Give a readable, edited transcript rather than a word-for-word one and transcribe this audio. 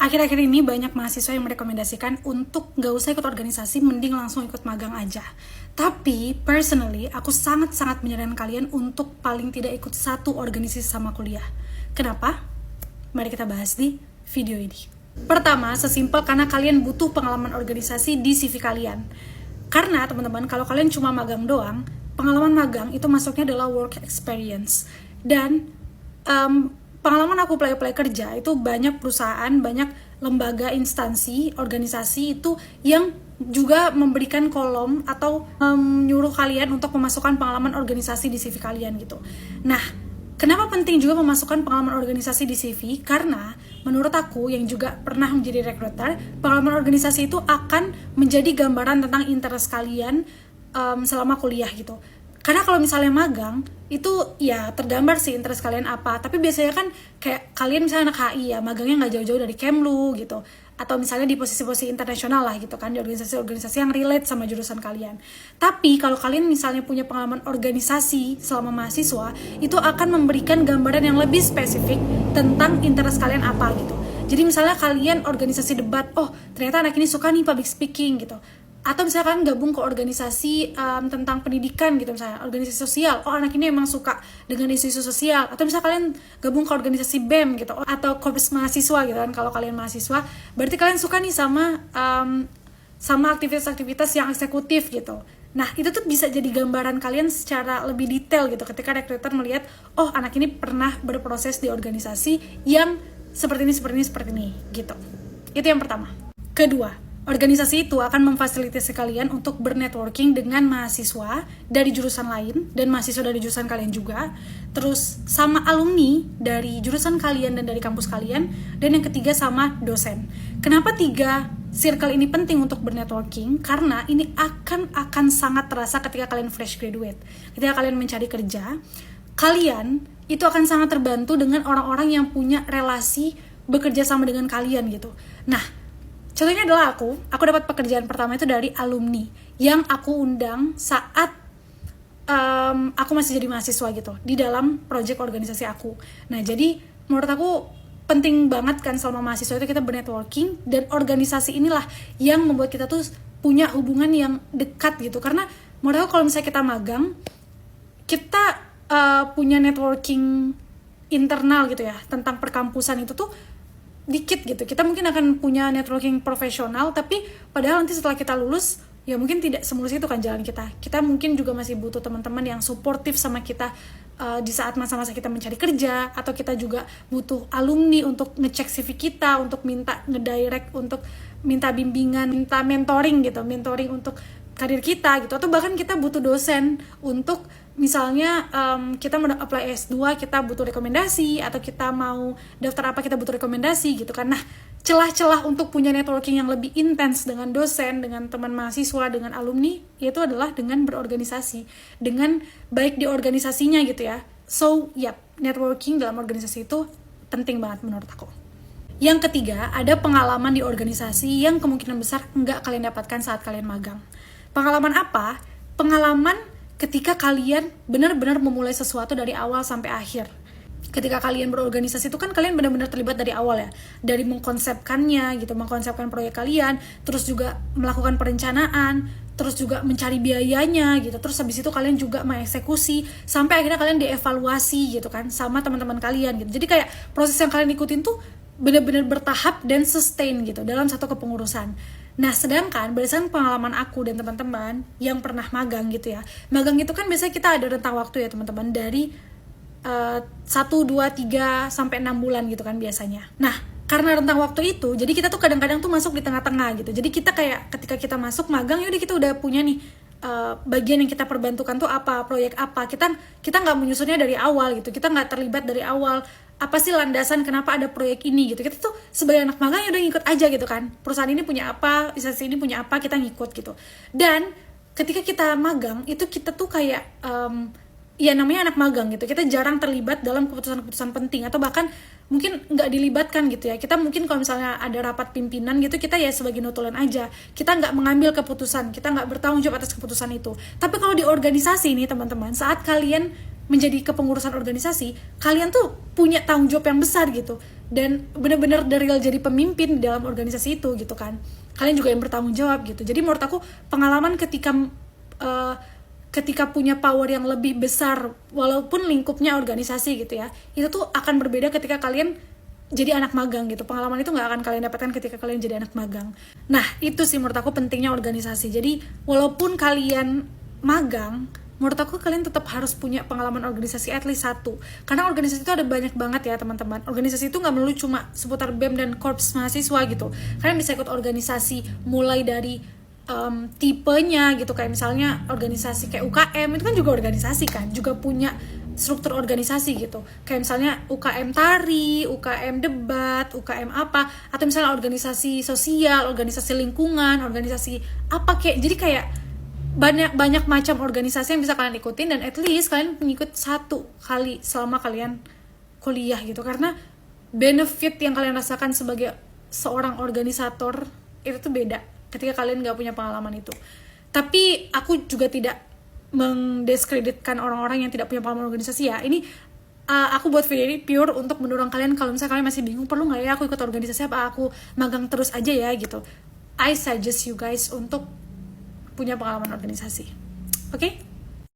Akhir-akhir ini banyak mahasiswa yang merekomendasikan untuk nggak usah ikut organisasi, mending langsung ikut magang aja. Tapi, personally, aku sangat-sangat menyarankan kalian untuk paling tidak ikut satu organisasi sama kuliah. Kenapa? Mari kita bahas di video ini. Pertama, sesimpel karena kalian butuh pengalaman organisasi di CV kalian. Karena, teman-teman, kalau kalian cuma magang doang, pengalaman magang itu masuknya adalah work experience. Dan, pengalaman aku apply kerja itu banyak perusahaan, banyak lembaga, instansi, organisasi itu yang juga memberikan kolom atau nyuruh kalian untuk memasukkan pengalaman organisasi di CV kalian gitu. Nah, kenapa penting juga memasukkan pengalaman organisasi di CV? Karena menurut aku yang juga pernah menjadi recruiter, pengalaman organisasi itu akan menjadi gambaran tentang interest kalian selama kuliah gitu. Karena kalau misalnya magang, itu ya tergambar sih interest kalian apa. Tapi biasanya kan kayak kalian misalnya anak HI ya, magangnya nggak jauh-jauh dari Kemlu gitu. Atau misalnya di posisi-posisi internasional lah gitu kan, di organisasi-organisasi yang relate sama jurusan kalian. Tapi kalau kalian misalnya punya pengalaman organisasi selama mahasiswa, itu akan memberikan gambaran yang lebih spesifik tentang interest kalian apa gitu. Jadi misalnya kalian organisasi debat, oh ternyata anak ini suka nih public speaking gitu. Atau misalnya kalian gabung ke organisasi tentang pendidikan gitu, misalnya organisasi sosial, oh anak ini emang suka dengan isu-isu sosial. Atau misalnya kalian gabung ke organisasi BEM gitu, atau korps mahasiswa gitu kan, kalau kalian mahasiswa berarti kalian suka nih sama aktivitas-aktivitas yang eksekutif gitu. Nah itu tuh bisa jadi gambaran kalian secara lebih detail gitu ketika recruiter melihat, oh anak ini pernah berproses di organisasi yang seperti ini gitu. Itu yang pertama. Kedua, organisasi itu akan memfasilitasi kalian untuk bernetworking dengan mahasiswa dari jurusan lain dan mahasiswa dari jurusan kalian juga, terus sama alumni dari jurusan kalian dan dari kampus kalian, dan yang ketiga sama dosen. Kenapa 3 circle ini penting untuk bernetworking? Karena ini akan sangat terasa ketika kalian fresh graduate. Ketika kalian mencari kerja, kalian itu akan sangat terbantu dengan orang-orang yang punya relasi bekerja sama dengan kalian gitu. Nah, contohnya adalah aku dapat pekerjaan pertama itu dari alumni yang aku undang saat aku masih jadi mahasiswa gitu, di dalam project organisasi aku. Nah, jadi menurut aku penting banget kan selama mahasiswa itu kita bernetworking, dan organisasi inilah yang membuat kita tuh punya hubungan yang dekat gitu. Karena menurut aku kalau misalnya kita magang, kita punya networking internal gitu ya, tentang perkampusan itu tuh dikit gitu. Kita mungkin akan punya networking profesional, tapi padahal nanti setelah kita lulus ya mungkin tidak semulus itu kan jalan kita. Kita mungkin juga masih butuh teman-teman yang suportif sama kita di saat masa-masa kita mencari kerja, atau kita juga butuh alumni untuk ngecek CV kita, untuk minta ngedirect, untuk minta bimbingan, minta mentoring gitu, mentoring untuk karir kita gitu. Atau bahkan kita butuh dosen untuk misalnya kita mau apply S2, kita butuh rekomendasi, atau kita mau daftar apa, kita butuh rekomendasi gitu kan. Nah, celah-celah untuk punya networking yang lebih intens dengan dosen, dengan teman mahasiswa, dengan alumni, itu adalah dengan berorganisasi, dengan baik di organisasinya gitu ya. So, networking dalam organisasi itu penting banget menurut aku. Yang ketiga, ada pengalaman di organisasi yang kemungkinan besar nggak kalian dapatkan saat kalian magang. Pengalaman apa? Pengalaman ketika kalian benar-benar memulai sesuatu dari awal sampai akhir. Ketika kalian berorganisasi itu kan kalian benar-benar terlibat dari awal ya. Dari mengkonsepkannya gitu, mengkonsepkan proyek kalian, terus juga melakukan perencanaan, terus juga mencari biayanya gitu. Terus habis itu kalian juga mengeksekusi, sampai akhirnya kalian dievaluasi gitu kan sama teman-teman kalian gitu. Jadi kayak proses yang kalian ikutin tuh benar-benar bertahap dan sustain gitu dalam satu kepengurusan. Nah, sedangkan berdasarkan pengalaman aku dan teman-teman yang pernah magang gitu ya, magang itu kan biasanya kita ada rentang waktu ya teman-teman, dari 1, 2, 3 sampai 6 bulan gitu kan biasanya. Nah, karena rentang waktu itu, jadi kita tuh kadang-kadang tuh masuk di tengah-tengah gitu. Jadi kita kayak ketika kita masuk magang, yaudah kita udah punya nih bagian yang kita perbantukan tuh apa, proyek apa. Kita nggak menyusunnya dari awal gitu, kita nggak terlibat dari awal. Apa sih landasan kenapa ada proyek ini gitu. Kita tuh sebagai anak magang ya udah ngikut aja gitu kan. Perusahaan ini punya apa, instansi ini punya apa, kita ngikut gitu. Dan ketika kita magang itu kita tuh kayak ya namanya anak magang gitu. Kita jarang terlibat dalam keputusan-keputusan penting, atau bahkan mungkin nggak dilibatkan gitu ya. Kita mungkin kalau misalnya ada rapat pimpinan gitu, kita ya sebagai notulen aja. Kita nggak mengambil keputusan, kita nggak bertanggung jawab atas keputusan itu. Tapi kalau di organisasi ini teman-teman, saat kalian menjadi kepengurusan organisasi, kalian tuh punya tanggung jawab yang besar gitu, dan benar-benar dari jadi pemimpin di dalam organisasi itu gitu kan. Kalian juga yang bertanggung jawab gitu. Jadi menurut aku pengalaman ketika punya power yang lebih besar, walaupun lingkupnya organisasi gitu ya, itu tuh akan berbeda ketika kalian jadi anak magang gitu. Pengalaman itu nggak akan kalian dapatkan ketika kalian jadi anak magang. Nah, itu sih menurut aku pentingnya organisasi. Jadi, walaupun kalian magang, menurut aku kalian tetap harus punya pengalaman organisasi at least 1. Karena organisasi itu ada banyak banget ya teman-teman. Organisasi itu nggak melulu cuma seputar BEM dan korps mahasiswa gitu. Kalian bisa ikut organisasi mulai dari tipenya gitu, kayak misalnya organisasi kayak UKM, itu kan juga organisasi kan, juga punya struktur organisasi gitu, kayak misalnya UKM tari, UKM debat, UKM apa, atau misalnya organisasi sosial, organisasi lingkungan, organisasi apa, jadi kayak banyak macam organisasi yang bisa kalian ikutin, dan at least kalian mengikut 1 kali selama kalian kuliah gitu. Karena benefit yang kalian rasakan sebagai seorang organisator itu tuh beda ketika kalian gak punya pengalaman itu. Tapi aku juga tidak mendiskreditkan orang-orang yang tidak punya pengalaman organisasi ya. Ini aku buat video ini pure untuk mendorong kalian, kalau misalnya kalian masih bingung, perlu nggak ya aku ikut organisasi, apa aku magang terus aja ya gitu. I suggest you guys untuk punya pengalaman organisasi. Oke?